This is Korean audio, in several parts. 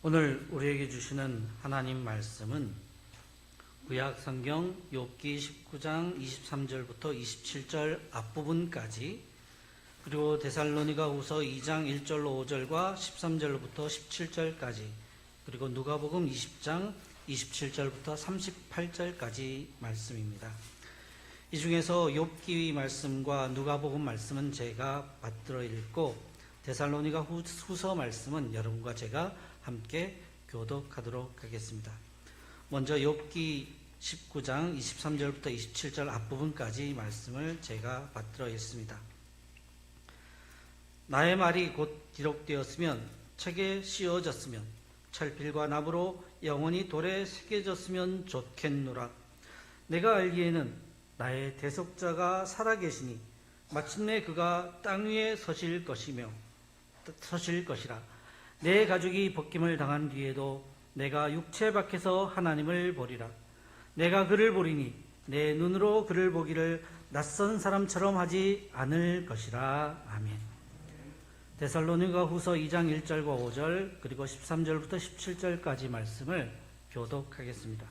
오늘 우리에게 주시는 하나님 말씀은 구약 성경 욥기 19장 23절부터 27절 앞부분까지, 그리고 데살로니가 후서 2장 1절로 5절과 13절부터 17절까지, 그리고 누가복음 20장 27절부터 38절까지 말씀입니다. 이 중에서 욥기 말씀과 누가복음 말씀은 제가 받들어 읽고, 데살로니가 후서 말씀은 여러분과 제가 함께 교독하도록 하겠습니다. 먼저 욥기 19장 23절부터 27절 앞부분까지 말씀을 제가 받들어 읽습니다. 나의 말이 곧 기록되었으면 책에 씌워졌으면 철필과 나무로 영원히 돌에 새겨졌으면 좋겠노라. 내가 알기에는 나의 대속자가 살아계시니 마침내 그가 땅 위에 서실 것이라. 내 가죽이 벗김을 당한 뒤에도 내가 육체 밖에서 하나님을 보리라. 내가 그를 보리니 내 눈으로 그를 보기를 낯선 사람처럼 하지 않을 것이라. 아멘. 데살로니가 후서 2장 1절과 5절, 그리고 13절부터 17절까지 말씀을 교독하겠습니다.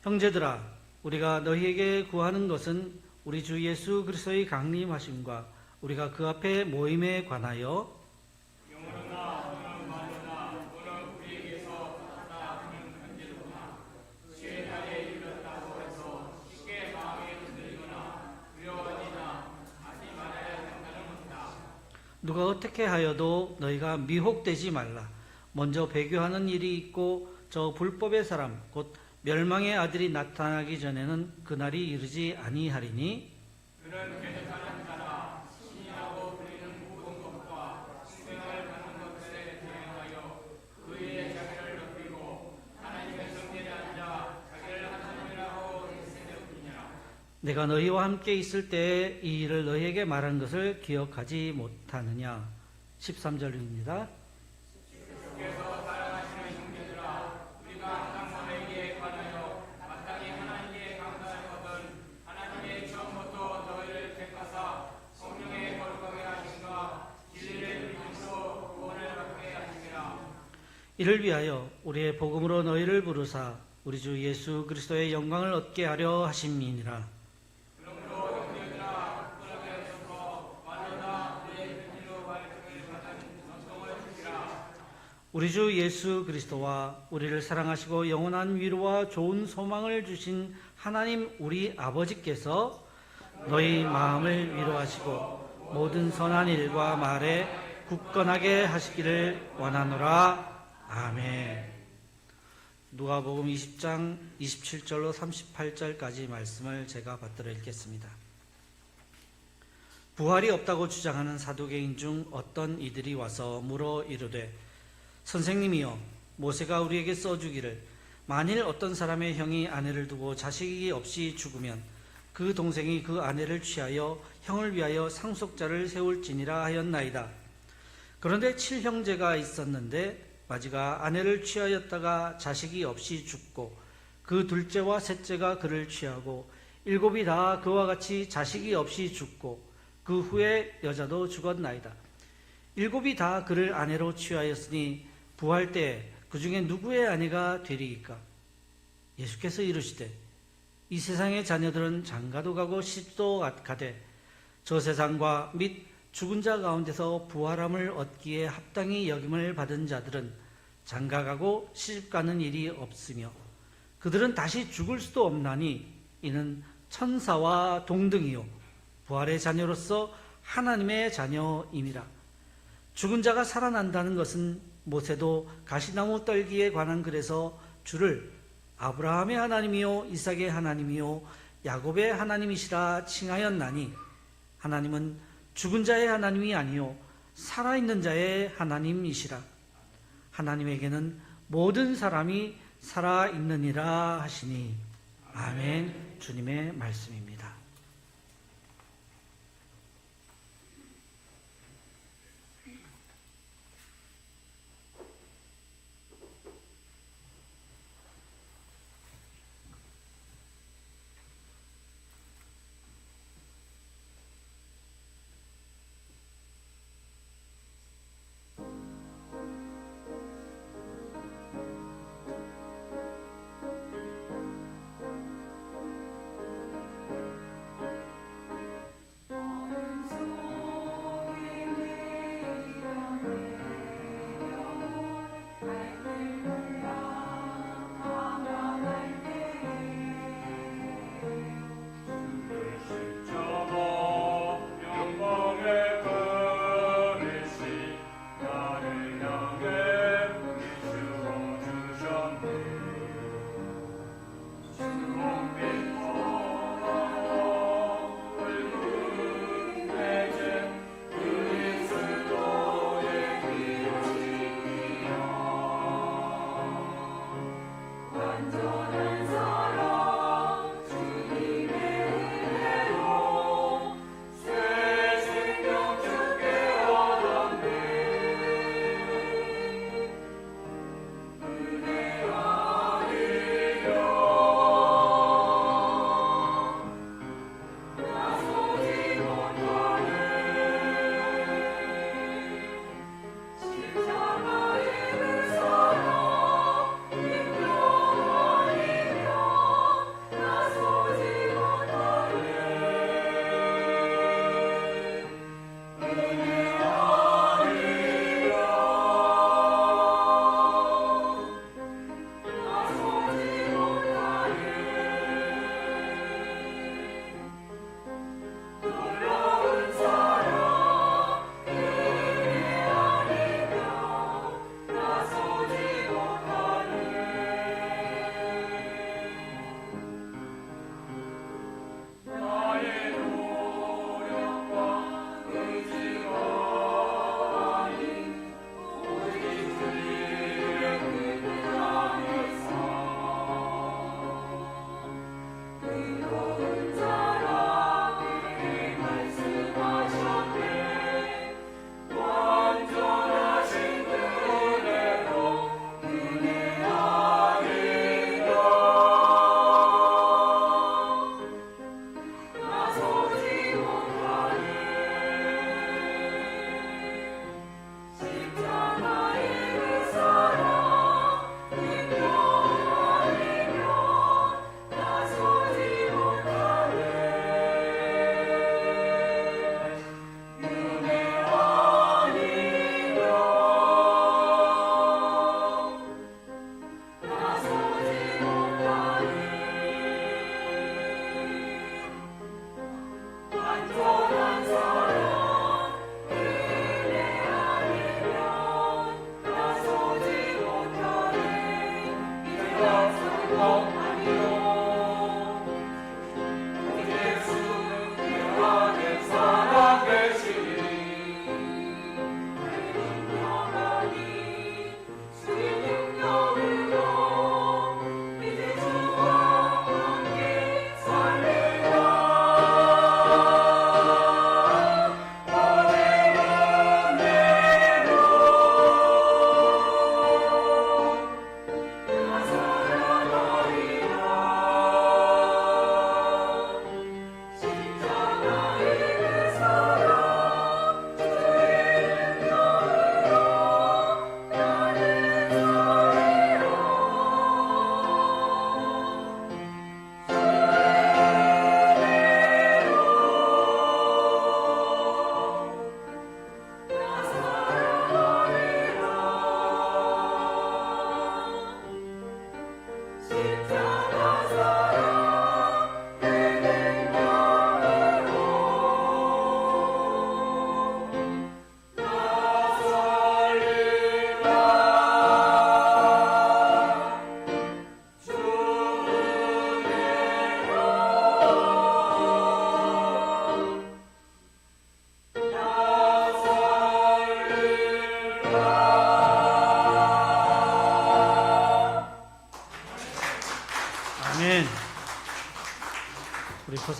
형제들아, 우리가 너희에게 구하는 것은 우리 주 예수 그리스도의 강림하심과 우리가 그 앞에 모임에 관하여 누가 어떻게 하여도 너희가 미혹되지 말라. 먼저 배교하는 일이 있고 저 불법의 사람 곧 멸망의 아들이 나타나기 전에는 그날이 이르지 아니하리니, 그는 계획하는 자라 신이라고 불리는 모든 것과 수행을 받는 것들에 대하여 그의 자기를 높이고 하나님의 성전에 앉아 자기를 하나님이라고 일컫느니라. 내가 너희와 함께 있을 때에 이 일을 너희에게 말한 것을 기억하지 못하느냐. 13절입니다. 주께서 사랑하시는 형제들아, 우리가 항상 너희에게 관하여 마땅히 하나님께 감사하거든 하나님의 처음부터 너희를 택하사 성령의 거룩하게 하심과 진리의 믿음으로 구원을 받게 하심이라. 이를 위하여 우리의 복음으로 너희를 부르사 우리 주 예수 그리스도의 영광을 얻게 하려 하심이니라. 우리 주 예수 그리스도와 우리를 사랑하시고 영원한 위로와 좋은 소망을 주신 하나님 우리 아버지께서 너희 마음을 위로하시고 모든 선한 일과 말에 굳건하게 하시기를 원하노라. 아멘. 누가복음 20장 27절로 38절까지 말씀을 제가 받들어 읽겠습니다. 부활이 없다고 주장하는 사두개인 중 어떤 이들이 와서 물어 이르되, 선생님이여, 모세가 우리에게 써주기를 만일 어떤 사람의 형이 아내를 두고 자식이 없이 죽으면 그 동생이 그 아내를 취하여 형을 위하여 상속자를 세울지니라 하였나이다. 그런데 7형제가 있었는데 마지가 아내를 취하였다가 자식이 없이 죽고 그 둘째와 셋째가 그를 취하고 7이 다 그와 같이 자식이 없이 죽고 그 후에 여자도 죽었나이다. 7이 다 그를 아내로 취하였으니 부활 때 그 중에 누구의 아내가 되리이까? 예수께서 이르시되, 이 세상의 자녀들은 장가도 가고 시집도 가되 저 세상과 및 죽은 자 가운데서 부활함을 얻기에 합당히 여김을 받은 자들은 장가가고 시집가는 일이 없으며 그들은 다시 죽을 수도 없나니 이는 천사와 동등이요 부활의 자녀로서 하나님의 자녀임이라. 죽은 자가 살아난다는 것은 모세도 가시나무 떨기에 관한 글에서 주를 아브라함의 하나님이요 이삭의 하나님이요 야곱의 하나님이시라 칭하였나니, 하나님은 죽은 자의 하나님이 아니요 살아있는 자의 하나님이시라. 하나님에게는 모든 사람이 살아있느니라 하시니. 아멘. 주님의 말씀입니다.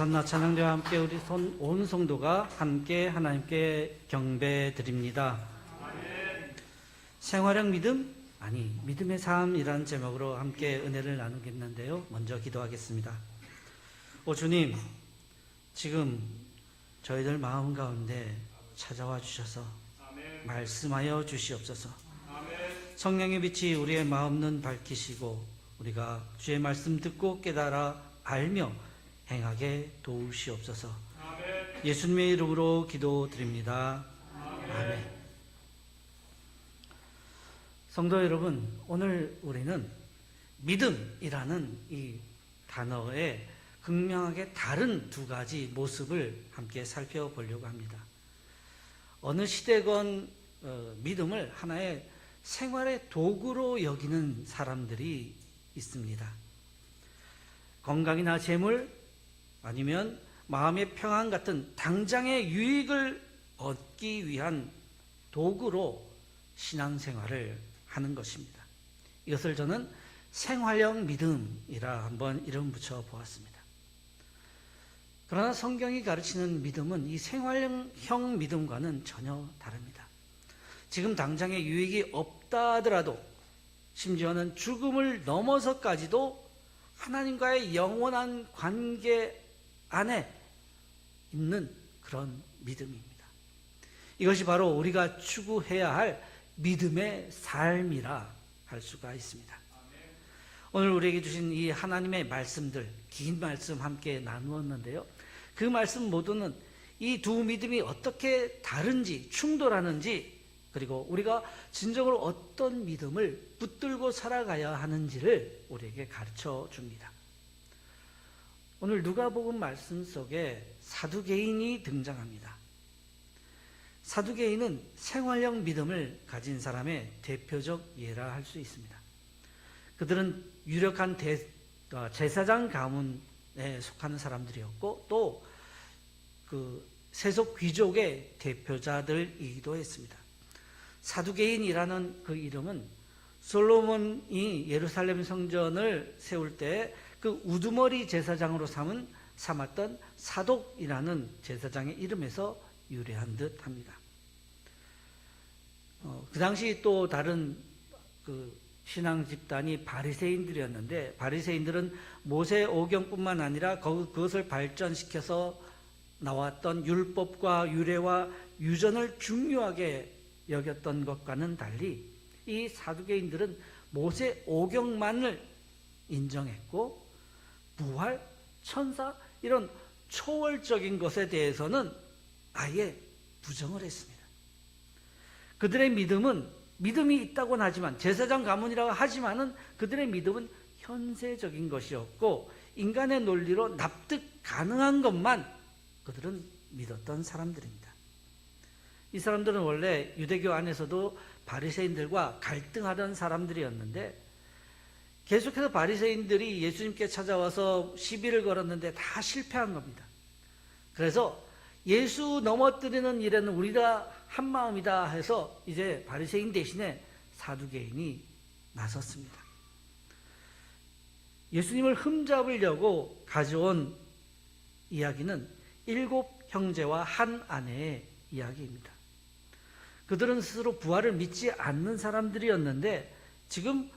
호산나 찬양대와 함께 우리 온 성도가 함께 하나님께 경배 드립니다. 생활형 믿음? 아니, 믿음의 삶이라는 제목으로 함께 은혜를 나누겠는데요. 먼저 기도하겠습니다. 오 주님, 지금 저희들 마음 가운데 찾아와 주셔서 말씀하여 주시옵소서. 성령의 빛이 우리의 마음은 밝히시고 우리가 주의 말씀 듣고 깨달아 알며 행하게 도우시옵소서. 예수님의 이름으로 기도드립니다. 아멘. 성도 여러분, 오늘 우리는 믿음이라는 이 단어의 극명하게 다른 두 가지 모습을 함께 살펴보려고 합니다. 어느 시대건 믿음을 하나의 생활의 도구로 여기는 사람들이 있습니다. 건강이나 재물, 아니면 마음의 평안 같은 당장의 유익을 얻기 위한 도구로 신앙생활을 하는 것입니다. 이것을 저는 생활형 믿음이라 한번 이름 붙여 보았습니다. 그러나 성경이 가르치는 믿음은 이 생활형 믿음과는 전혀 다릅니다. 지금 당장의 유익이 없다 하더라도 심지어는 죽음을 넘어서까지도 하나님과의 영원한 관계 안에 있는 그런 믿음입니다. 이것이 바로 우리가 추구해야 할 믿음의 삶이라 할 수가 있습니다. 오늘 우리에게 주신 이 하나님의 말씀들, 긴 말씀 함께 나누었는데요. 그 말씀 모두는 이 두 믿음이 어떻게 다른지, 충돌하는지, 그리고 우리가 진정으로 어떤 믿음을 붙들고 살아가야 하는지를 우리에게 가르쳐 줍니다. 오늘 누가복음 말씀 속에 사두개인이 등장합니다. 사두개인은 생활형 믿음을 가진 사람의 대표적 예라 할 수 있습니다. 그들은 유력한 제사장 가문에 속하는 사람들이었고 또 그 세속 귀족의 대표자들이기도 했습니다. 사두개인이라는 그 이름은 솔로몬이 예루살렘 성전을 세울 때 그 우두머리 제사장으로 삼았던 사독이라는 제사장의 이름에서 유래한 듯 합니다. 그 당시 또 다른 그 신앙 집단이 바리새인들이었는데, 바리새인들은 모세 오경뿐만 아니라 그것을 발전시켜서 나왔던 율법과 유례와 유전을 중요하게 여겼던 것과는 달리 이 사두개인들은 모세 오경만을 인정했고 부활, 천사 이런 초월적인 것에 대해서는 아예 부정을 했습니다. 그들의 믿음이 있다고는 하지만, 제사장 가문이라고 하지만은 그들의 믿음은 현세적인 것이었고 인간의 논리로 납득 가능한 것만 그들은 믿었던 사람들입니다. 이 사람들은 원래 유대교 안에서도 바리새인들과 갈등하던 사람들이었는데 계속해서 바리새인들이 예수님께 찾아와서 시비를 걸었는데 다 실패한 겁니다. 그래서 예수 넘어뜨리는 일에는 우리가 한 마음이다 해서 이제 바리새인 대신에 사두개인이 나섰습니다. 예수님을 흠잡으려고 가져온 이야기는 7 형제와 한 아내의 이야기입니다. 그들은 스스로 부활을 믿지 않는 사람들이었는데 지금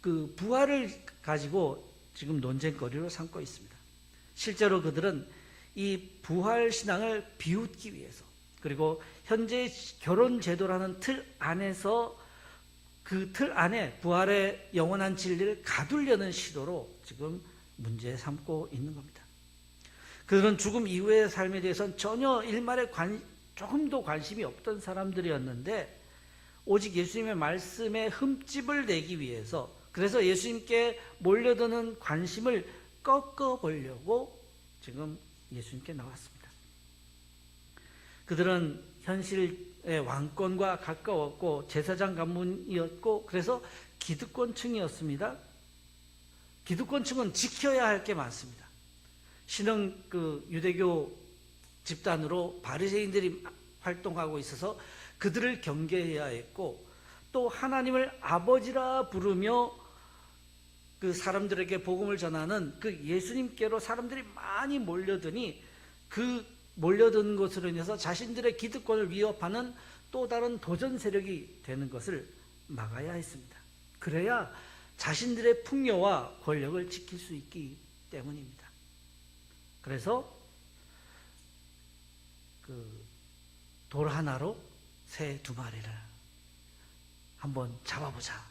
그 부활을 가지고 지금 논쟁거리로 삼고 있습니다. 실제로 그들은 이 부활 신앙을 비웃기 위해서, 그리고 현재 결혼 제도라는 틀 안에서 그 틀 안에 부활의 영원한 진리를 가두려는 시도로 지금 문제 삼고 있는 겁니다. 그들은 죽음 이후의 삶에 대해서는 전혀 일말의 조금도 관심이 없던 사람들이었는데 오직 예수님의 말씀에 흠집을 내기 위해서, 그래서 예수님께 몰려드는 관심을 꺾어보려고 지금 예수님께 나왔습니다. 그들은 현실의 왕권과 가까웠고 제사장 가문이었고 그래서 기득권층이었습니다. 기득권층은 지켜야 할 게 많습니다. 신흥 유대교 집단으로 바리새인들이 활동하고 있어서 그들을 경계해야 했고 또 하나님을 아버지라 부르며 그 사람들에게 복음을 전하는 그 예수님께로 사람들이 많이 몰려드니 그 몰려든 것으로 인해서 자신들의 기득권을 위협하는 또 다른 도전 세력이 되는 것을 막아야 했습니다. 그래야 자신들의 풍요와 권력을 지킬 수 있기 때문입니다. 그래서 돌 하나로 새 2마리를 한번 잡아보자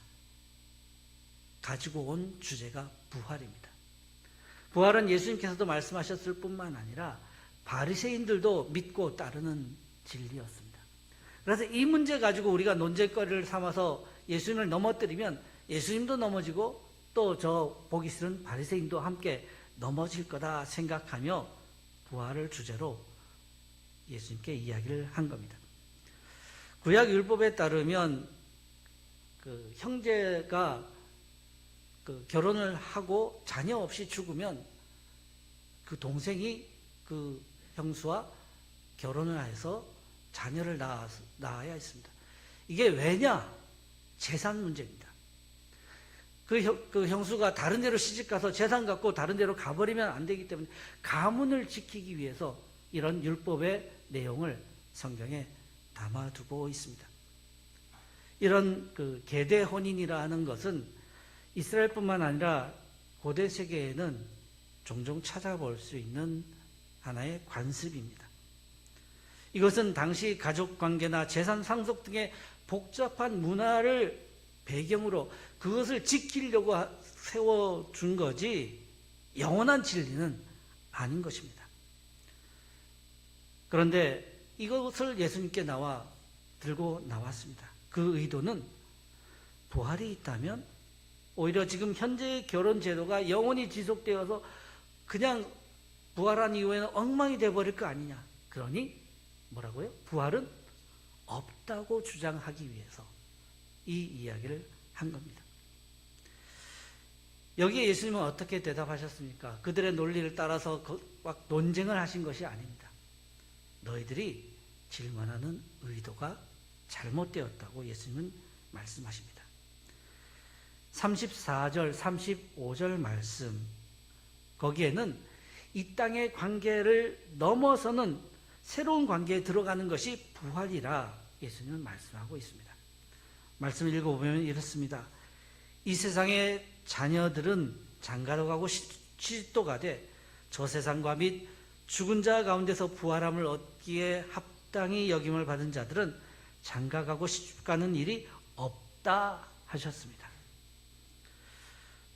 가지고 온 주제가 부활입니다. 부활은 예수님께서도 말씀하셨을 뿐만 아니라 바리새인들도 믿고 따르는 진리였습니다. 그래서 이 문제 가지고 우리가 논쟁거리를 삼아서 예수님을 넘어뜨리면 예수님도 넘어지고 또 저 보기 싫은 바리새인도 함께 넘어질 거다 생각하며 부활을 주제로 예수님께 이야기를 한 겁니다. 구약 율법에 따르면 그 형제가 결혼을 하고 자녀 없이 죽으면 그 동생이 그 형수와 결혼을 해서 자녀를 낳아야 했습니다. 이게 왜냐? 재산 문제입니다. 그 형수가 다른 데로 시집가서 재산 갖고 다른 데로 가버리면 안 되기 때문에 가문을 지키기 위해서 이런 율법의 내용을 성경에 담아두고 있습니다. 이런 계대 혼인이라는 것은 이스라엘뿐만 아니라 고대 세계에는 종종 찾아볼 수 있는 하나의 관습입니다. 이것은 당시 가족관계나 재산 상속 등의 복잡한 문화를 배경으로 그것을 지키려고 세워준 거지 영원한 진리는 아닌 것입니다. 그런데 이것을 예수님께 들고 나왔습니다. 그 의도는 부활이 있다면 오히려 지금 현재의 결혼 제도가 영원히 지속되어서 그냥 부활한 이후에는 엉망이 되어버릴 거 아니냐. 그러니 뭐라고요? 부활은 없다고 주장하기 위해서 이 이야기를 한 겁니다. 여기에 예수님은 어떻게 대답하셨습니까? 그들의 논리를 따라서 막 논쟁을 하신 것이 아닙니다. 너희들이 질문하는 의도가 잘못되었다고 예수님은 말씀하십니다. 34절, 35절 말씀 거기에는 이 땅의 관계를 넘어서는 새로운 관계에 들어가는 것이 부활이라 예수님은 말씀하고 있습니다. 말씀을 읽어보면 이렇습니다. 이 세상의 자녀들은 장가도 가고 시집도 가되 저 세상과 및 죽은 자 가운데서 부활함을 얻기에 합당히 여김을 받은 자들은 장가가고 시집가는 일이 없다 하셨습니다.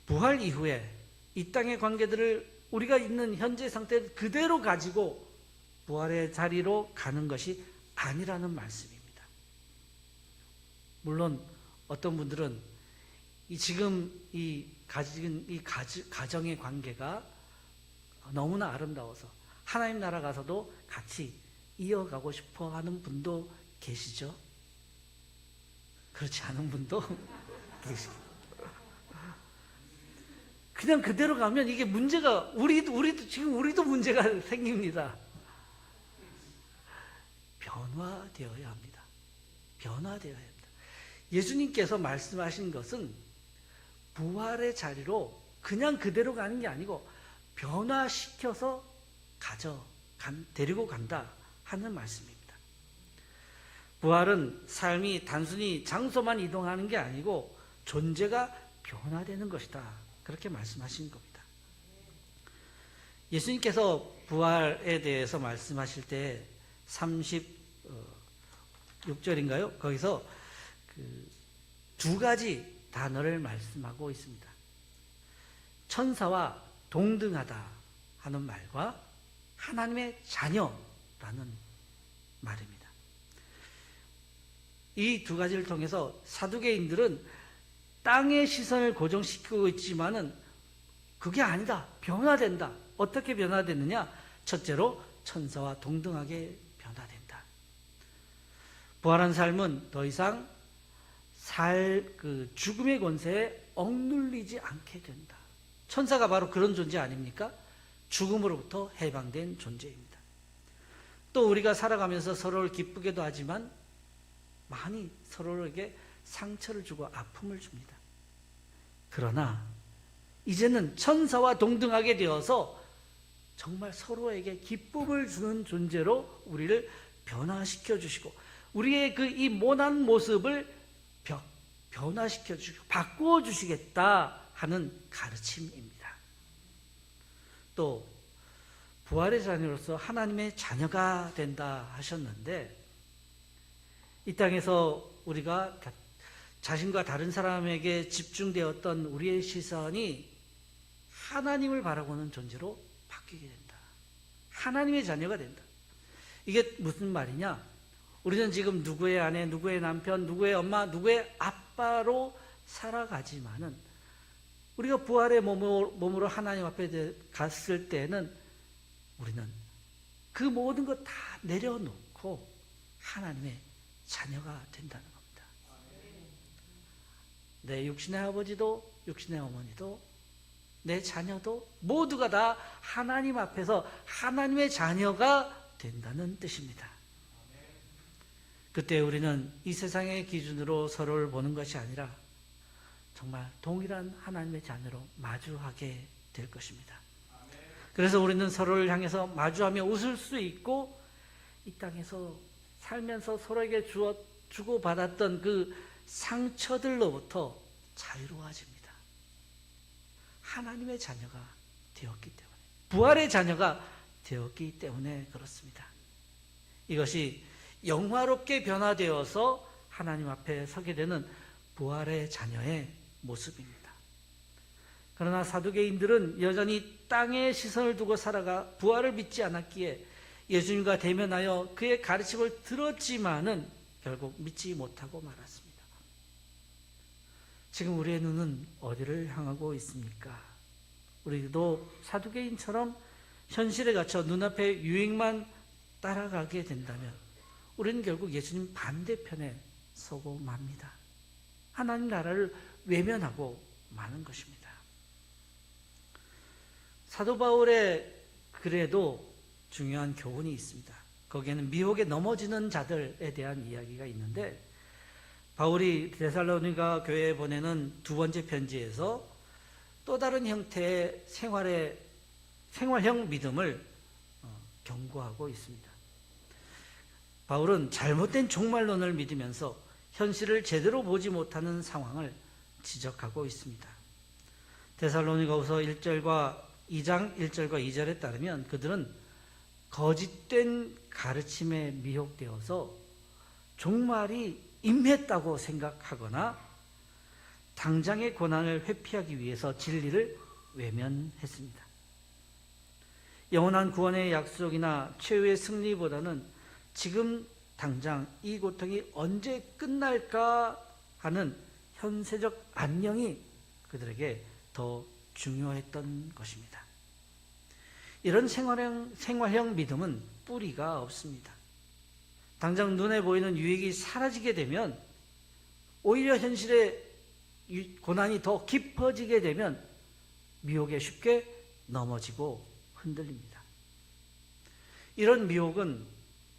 부활 이후에 이 땅의 관계들을 우리가 있는 현재 상태 그대로 가지고 부활의 자리로 가는 것이 아니라는 말씀입니다. 물론 어떤 분들은 지금 가진 이 가정의 관계가 너무나 아름다워서 하나님 나라 가서도 같이 이어가고 싶어 하는 분도 계시죠? 그렇지 않은 분도 계시죠. 그냥 그대로 가면 이게 문제가 우리도 문제가 생깁니다. 변화되어야 합니다. 변화되어야 합니다. 예수님께서 말씀하신 것은 부활의 자리로 그냥 그대로 가는 게 아니고 변화시켜서 데리고 간다 하는 말씀입니다. 부활은 삶이 단순히 장소만 이동하는 게 아니고 존재가 변화되는 것이다. 그렇게 말씀하신 겁니다. 예수님께서 부활에 대해서 말씀하실 때 36절인가요? 거기서 2가지 단어를 말씀하고 있습니다. 천사와 동등하다 하는 말과 하나님의 자녀라는 말입니다. 이 2가지를 통해서 사두개인들은 땅의 시선을 고정시키고 있지만은 그게 아니다. 변화된다. 어떻게 변화되느냐? 첫째로 천사와 동등하게 변화된다. 부활한 삶은 더 이상 죽음의 권세에 억눌리지 않게 된다. 천사가 바로 그런 존재 아닙니까? 죽음으로부터 해방된 존재입니다. 또 우리가 살아가면서 서로를 기쁘게도 하지만 많이 서로에게 상처를 주고 아픔을 줍니다. 그러나 이제는 천사와 동등하게 되어서 정말 서로에게 기쁨을 주는 존재로 우리를 변화시켜 주시고, 우리의 그 이 모난 모습을 변화시켜 주시고 바꾸어 주시겠다 하는 가르침입니다. 또 부활의 자녀로서 하나님의 자녀가 된다 하셨는데, 이 땅에서 우리가 자신과 다른 사람에게 집중되었던 우리의 시선이 하나님을 바라보는 존재로 바뀌게 된다. 하나님의 자녀가 된다. 이게 무슨 말이냐? 우리는 지금 누구의 아내, 누구의 남편, 누구의 엄마, 누구의 아빠로 살아가지만은, 우리가 부활의 몸으로 하나님 앞에 갔을 때는 우리는 그 모든 것 다 내려놓고 하나님의 자녀가 된다는 겁니다. 내 육신의 아버지도 육신의 어머니도 내 자녀도 모두가 다 하나님 앞에서 하나님의 자녀가 된다는 뜻입니다. 그때 우리는 이 세상의 기준으로 서로를 보는 것이 아니라 정말 동일한 하나님의 자녀로 마주하게 될 것입니다. 그래서 우리는 서로를 향해서 마주하며 웃을 수 있고, 이 땅에서 살면서 서로에게 주고받았던 그 상처들로부터 자유로워집니다. 하나님의 자녀가 되었기 때문에, 부활의 자녀가 되었기 때문에 그렇습니다. 이것이 영화롭게 변화되어서 하나님 앞에 서게 되는 부활의 자녀의 모습입니다. 그러나 사두개인들은 여전히 땅에 시선을 두고 살아가 부활을 믿지 않았기에 예수님과 대면하여 그의 가르침을 들었지만은 결국 믿지 못하고 말았습니다. 지금 우리의 눈은 어디를 향하고 있습니까? 우리도 사두개인처럼 현실에 갇혀 눈앞의 유익만 따라가게 된다면 우리는 결국 예수님 반대편에 서고 맙니다. 하나님 나라를 외면하고 마는 것입니다. 사도 바울의 글에도 중요한 교훈이 있습니다. 거기에는 미혹에 넘어지는 자들에 대한 이야기가 있는데, 바울이 데살로니가 교회에 보내는 두 번째 편지에서 또 다른 형태의 생활형 믿음을 경고하고 있습니다. 바울은 잘못된 종말론을 믿으면서 현실을 제대로 보지 못하는 상황을 지적하고 있습니다. 데살로니가후서 2장 1절과 2절에 따르면 그들은 거짓된 가르침에 미혹되어서 종말이 임했다고 생각하거나 당장의 고난을 회피하기 위해서 진리를 외면했습니다. 영원한 구원의 약속이나 최후의 승리보다는 지금 당장 이 고통이 언제 끝날까 하는 현세적 안녕이 그들에게 더 중요했던 것입니다. 이런 생활형 믿음은 뿌리가 없습니다. 당장 눈에 보이는 유익이 사라지게 되면, 오히려 현실의 고난이 더 깊어지게 되면 미혹에 쉽게 넘어지고 흔들립니다. 이런 미혹은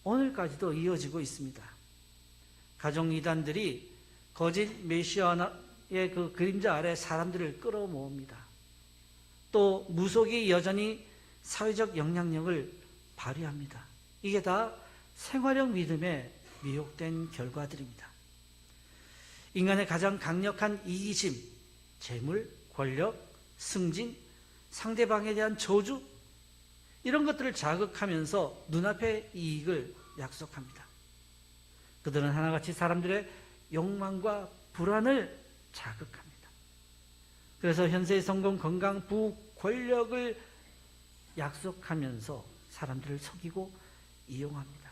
오늘까지도 이어지고 있습니다. 가정 이단들이 거짓 메시아의 그 그림자 아래 사람들을 끌어모읍니다. 또 무속이 여전히 사회적 영향력을 발휘합니다. 이게 다 생활형 믿음에 미혹된 결과들입니다. 인간의 가장 강력한 이기심, 재물, 권력, 승진, 상대방에 대한 저주, 이런 것들을 자극하면서 눈앞의 이익을 약속합니다. 그들은 하나같이 사람들의 욕망과 불안을 자극합니다. 그래서 현세의 성공, 건강, 부귀, 권력을 약속하면서 사람들을 속이고 이용합니다.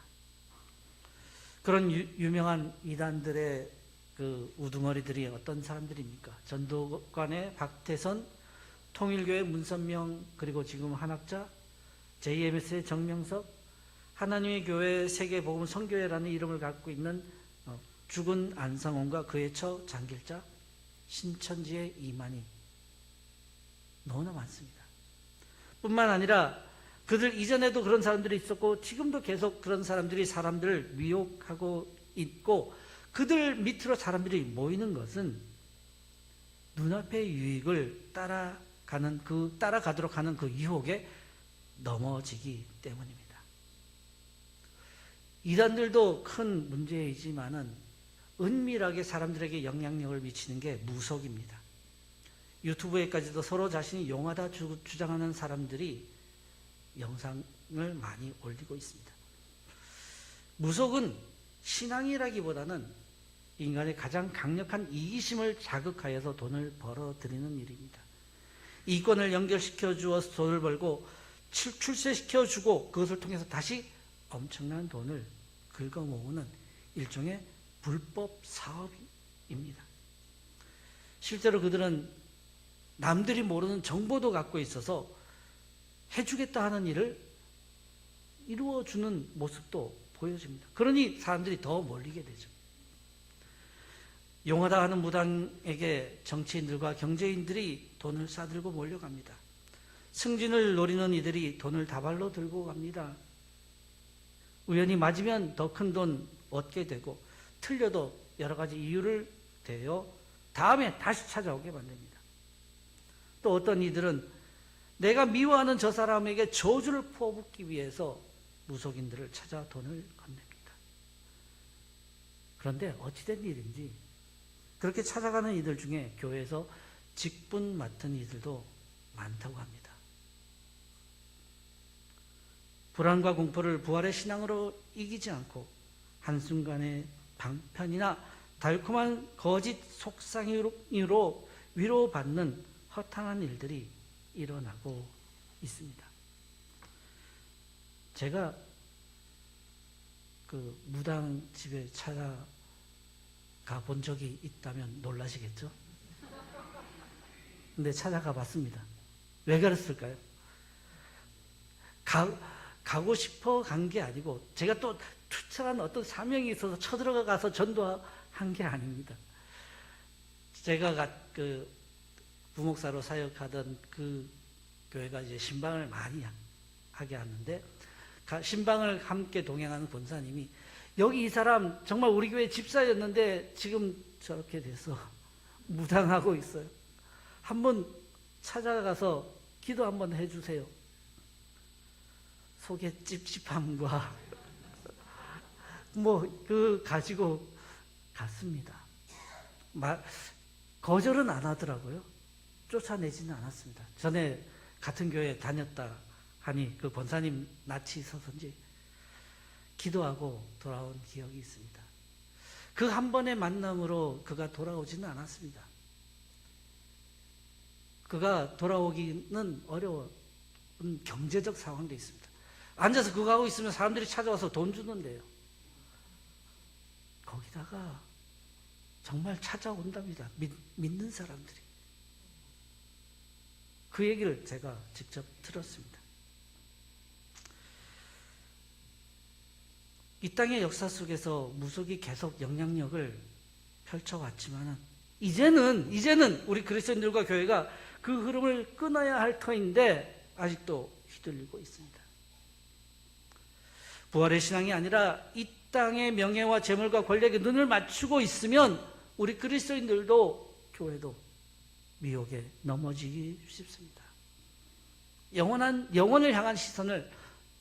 그런 유명한 이단들의 그 우두머리들이 어떤 사람들입니까? 전도관의 박태선, 통일교의 문선명, 그리고 지금 한학자, JMS의 정명석, 하나님의 교회 세계복음 선교회라는 이름을 갖고 있는 죽은 안상홍과 그의 처 장길자, 신천지의 이만희, 너무나 많습니다. 뿐만 아니라 그들 이전에도 그런 사람들이 있었고 지금도 계속 그런 사람들이 사람들을 미혹하고 있고, 그들 밑으로 사람들이 모이는 것은 눈앞의 유익을 따라가기 따라가도록 하는 그 유혹에 넘어지기 때문입니다. 이단들도 큰 문제이지만은 은밀하게 사람들에게 영향력을 미치는 게 무속입니다. 유튜브에까지도 서로 자신이 용하다 주장하는 사람들이 영상을 많이 올리고 있습니다. 무속은 신앙이라기보다는 인간의 가장 강력한 이기심을 자극하여서 돈을 벌어들이는 일입니다. 이권을 연결시켜 주어서 돈을 벌고 출세시켜 주고 그것을 통해서 다시 엄청난 돈을 긁어모으는 일종의 불법 사업입니다. 실제로 그들은 남들이 모르는 정보도 갖고 있어서 해주겠다 하는 일을 이루어주는 모습도 보여집니다. 그러니 사람들이 더 몰리게 되죠. 용하다 하는 무당에게 정치인들과 경제인들이 돈을 싸들고 몰려갑니다. 승진을 노리는 이들이 돈을 다발로 들고 갑니다. 우연히 맞으면 더 큰 돈 얻게 되고 틀려도 여러 가지 이유를 대어 다음에 다시 찾아오게 만듭니다. 또 어떤 이들은 내가 미워하는 저 사람에게 저주를 퍼붓기 위해서 무속인들을 찾아 돈을 건넵니다. 그런데 어찌된 일인지 그렇게 찾아가는 이들 중에 교회에서 직분 맡은 이들도 많다고 합니다. 불안과 공포를 부활의 신앙으로 이기지 않고 한순간의 방편이나 달콤한 거짓 속상으로 위로받는 허탄한 일들이 일어나고 있습니다. 제가 그 무당 집에 찾아가 본 적이 있다면 놀라시겠죠? 근데 찾아가 봤습니다. 왜 그랬을까요? 가고 싶어 간 게 아니고 제가 또 투철한 어떤 사명이 있어서 쳐들어가서 전도한 게 아닙니다. 제가 그 부목사로 사역하던 그 교회가 이제 신방을 많이 하게 하는데 신방을 함께 동행하는 권사님이 여기 이 사람 정말 우리 교회 집사였는데 지금 저렇게 돼서 무당하고 있어요. 한번 찾아가서 기도 한번 해주세요. 속에 찝찝함과 가지고 갔습니다. 거절은 안 하더라고요. 쫓아내지는 않았습니다. 전에 같은 교회에 다녔다 하니 그 권사님 낯이 있어서인지 기도하고 돌아온 기억이 있습니다. 그 한 번의 만남으로 그가 돌아오지는 않았습니다. 그가 돌아오기는 어려운 경제적 상황도 있습니다. 앉아서 그거 하고 있으면 사람들이 찾아와서 돈 주는데요. 거기다가 정말 찾아온답니다. 믿는 사람들이. 그 얘기를 제가 직접 들었습니다. 이 땅의 역사 속에서 무속이 계속 영향력을 펼쳐왔지만 이제는 우리 그리스도인들과 교회가 그 흐름을 끊어야 할 터인데 아직도 휘둘리고 있습니다. 부활의 신앙이 아니라 이 땅의 명예와 재물과 권력에 눈을 맞추고 있으면 우리 그리스도인들도 교회도 미혹에 넘어지기 쉽습니다. 영혼을 향한 시선을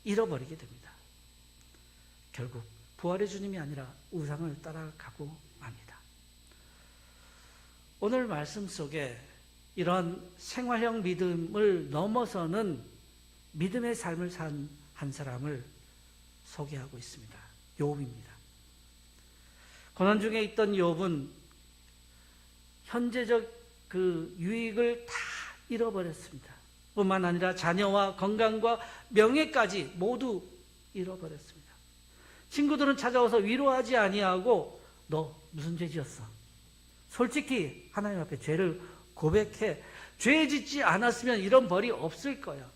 잃어버리게 됩니다. 결국 부활의 주님이 아니라 우상을 따라가고 맙니다. 오늘 말씀 속에 이런 생활형 믿음을 넘어서는 믿음의 삶을 산 한 사람을 소개하고 있습니다. 욥입니다. 고난 중에 있던 욥은 현재적 그 유익을 다 잃어버렸습니다. 뿐만 아니라 자녀와 건강과 명예까지 모두 잃어버렸습니다. 친구들은 찾아와서 위로하지 아니하고 너 무슨 죄 지었어? 솔직히 하나님 앞에 죄를 고백해. 죄 짓지 않았으면 이런 벌이 없을 거야.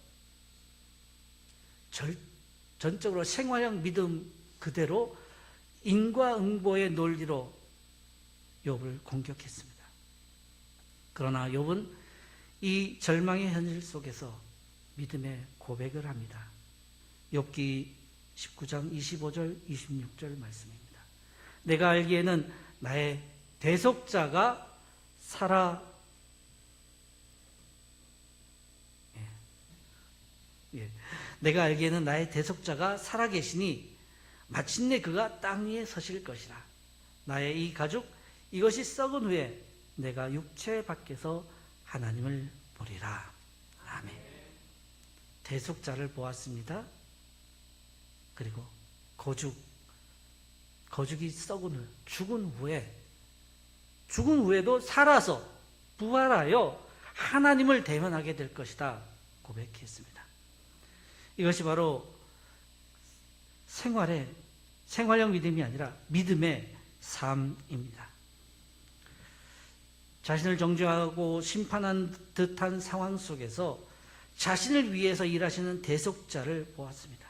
전적으로 생활형 믿음 그대로 인과응보의 논리로 욥을 공격했습니다. 그러나 욥은 이 절망의 현실 속에서 믿음의 고백을 합니다. 욥기 19장 25절 26절 말씀입니다. 내가 알기에는 나의 대속자가 살아 예. 내가 알기에는 나의 대속자가 살아계시니 마침내 그가 땅 위에 서실 것이라. 나의 이 가죽 이것이 썩은 후에 내가 육체 밖에서 하나님을 보리라. 아멘. 대속자를 보았습니다. 그리고 거죽이 썩은 후, 죽은 후에도 살아서 부활하여 하나님을 대면하게 될 것이다 고백했습니다. 이것이 바로 생활형 믿음이 아니라 믿음의 삶입니다. 자신을 정죄하고 심판한 듯한 상황 속에서 자신을 위해서 일하시는 대속자를 보았습니다.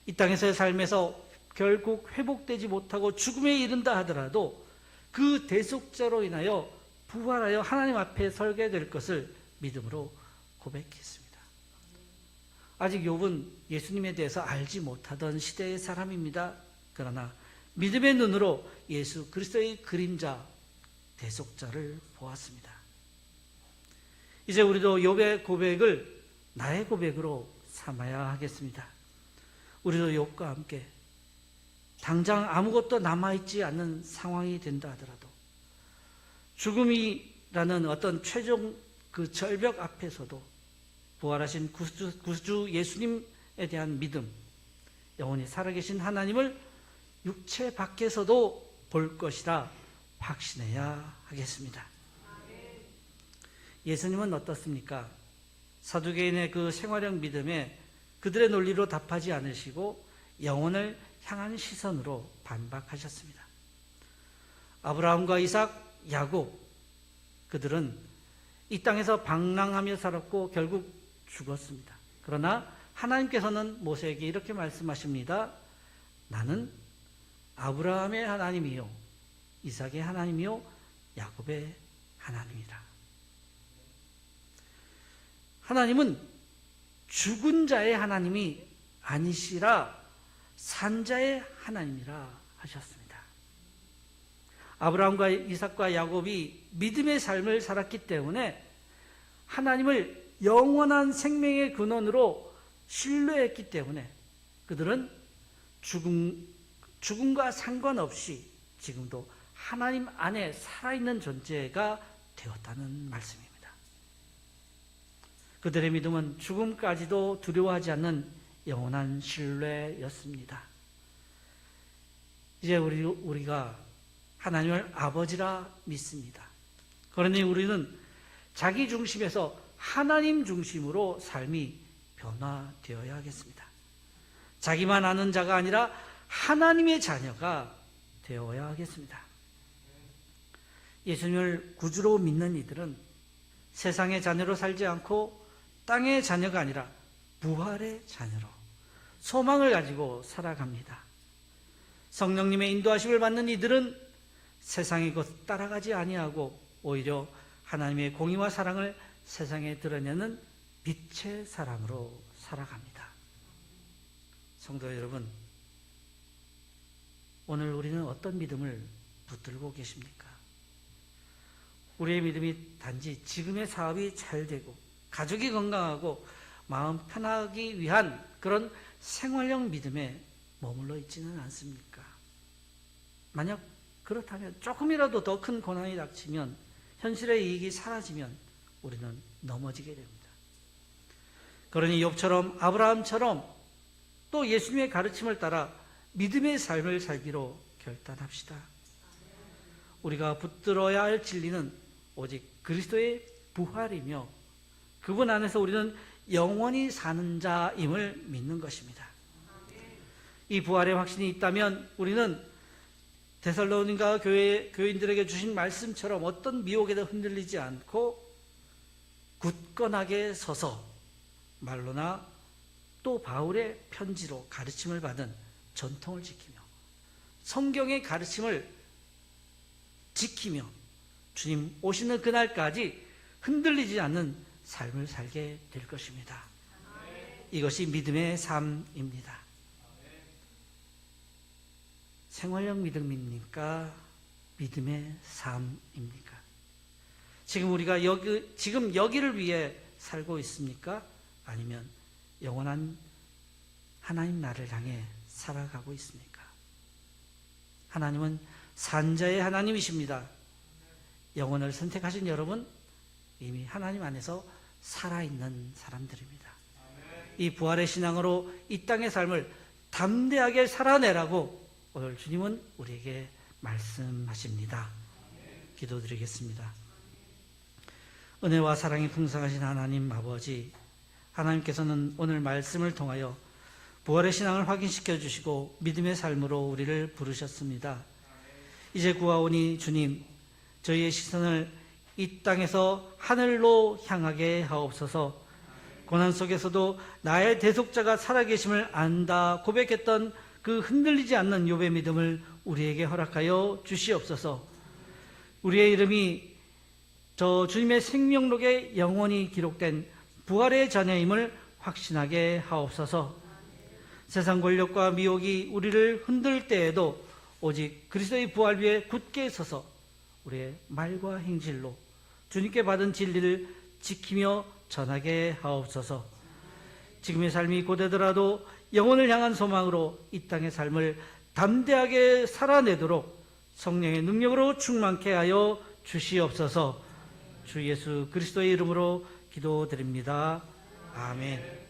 이 땅에서의 삶에서 결국 회복되지 못하고 죽음에 이른다 하더라도 그 대속자로 인하여 부활하여 하나님 앞에 설게 될 것을 믿음으로 고백했습니다. 아직 욥은 예수님에 대해서 알지 못하던 시대의 사람입니다. 그러나 믿음의 눈으로 예수 그리스도의 그림자 대속자를 보았습니다. 이제 우리도 욥의 고백을 나의 고백으로 삼아야 하겠습니다. 우리도 욥과 함께 당장 아무것도 남아있지 않는 상황이 된다 하더라도 죽음이라는 어떤 최종 그 절벽 앞에서도 부활하신 구주 예수님에 대한 믿음, 영원히 살아계신 하나님을 육체 밖에서도 볼 것이라 확신해야 하겠습니다. 예수님은 어떻습니까? 사두개인의 그 생활형 믿음에 그들의 논리로 답하지 않으시고 영혼을 향한 시선으로 반박하셨습니다. 아브라함과 이삭, 야곱, 그들은 이 땅에서 방랑하며 살았고 결국 죽었습니다. 그러나 하나님께서는 모세에게 이렇게 말씀하십니다. 나는 아브라함의 하나님이요 이삭의 하나님이요 야곱의 하나님이라. 하나님은 죽은 자의 하나님이 아니시라 산 자의 하나님이라 하셨습니다. 아브라함과 이삭과 야곱이 믿음의 삶을 살았기 때문에 하나님을 영원한 생명의 근원으로 신뢰했기 때문에 그들은 죽음과 상관없이 지금도 하나님 안에 살아있는 존재가 되었다는 말씀입니다. 그들의 믿음은 죽음까지도 두려워하지 않는 영원한 신뢰였습니다. 이제 우리가 하나님을 아버지라 믿습니다. 그러니 우리는 자기 중심에서 하나님 중심으로 삶이 변화되어야 하겠습니다. 자기만 아는 자가 아니라 하나님의 자녀가 되어야 하겠습니다. 예수님을 구주로 믿는 이들은 세상의 자녀로 살지 않고 땅의 자녀가 아니라 부활의 자녀로 소망을 가지고 살아갑니다. 성령님의 인도하심을 받는 이들은 세상의 것 따라가지 아니하고 오히려 하나님의 공의와 사랑을 세상에 드러내는 빛의 사람으로 살아갑니다. 성도 여러분, 오늘 우리는 어떤 믿음을 붙들고 계십니까? 우리의 믿음이 단지 지금의 사업이 잘 되고 가족이 건강하고 마음 편하기 위한 그런 생활형 믿음에 머물러 있지는 않습니까? 만약 그렇다면 조금이라도 더 큰 고난이 닥치면 현실의 이익이 사라지면 우리는 넘어지게 됩니다. 그러니 욥처럼 아브라함처럼 또 예수님의 가르침을 따라 믿음의 삶을 살기로 결단합시다. 우리가 붙들어야 할 진리는 오직 그리스도의 부활이며 그분 안에서 우리는 영원히 사는 자임을 믿는 것입니다. 이 부활의 확신이 있다면 우리는 데살로니가 교인들에게 주신 말씀처럼 어떤 미혹에도 흔들리지 않고 굳건하게 서서 말로나 또 바울의 편지로 가르침을 받은 전통을 지키며 성경의 가르침을 지키며 주님 오시는 그날까지 흔들리지 않는 삶을 살게 될 것입니다. 이것이 믿음의 삶입니다. 생활형 믿음입니까? 믿음의 삶입니까? 지금 우리가 지금 여기를 위해 살고 있습니까? 아니면 영원한 하나님 나라를 향해 살아가고 있습니까? 하나님은 산자의 하나님이십니다. 영혼을 선택하신 여러분, 이미 하나님 안에서 살아있는 사람들입니다. 이 부활의 신앙으로 이 땅의 삶을 담대하게 살아내라고 오늘 주님은 우리에게 말씀하십니다. 기도드리겠습니다. 은혜와 사랑이 풍성하신 하나님 아버지, 하나님께서는 오늘 말씀을 통하여 부활의 신앙을 확인시켜 주시고 믿음의 삶으로 우리를 부르셨습니다. 이제 구하오니 주님, 저희의 시선을 이 땅에서 하늘로 향하게 하옵소서. 고난 속에서도 나의 대속자가 살아계심을 안다 고백했던 그 흔들리지 않는 욥의 믿음을 우리에게 허락하여 주시옵소서. 우리의 이름이 저 주님의 생명록에 영원히 기록된 부활의 자녀임을 확신하게 하옵소서. 세상 권력과 미혹이 우리를 흔들 때에도 오직 그리스도의 부활 위에 굳게 서서 우리의 말과 행실로 주님께 받은 진리를 지키며 전하게 하옵소서. 지금의 삶이 고되더라도 영혼을 향한 소망으로 이 땅의 삶을 담대하게 살아내도록 성령의 능력으로 충만케 하여 주시옵소서. 주 예수 그리스도의 이름으로 기도드립니다. 아멘.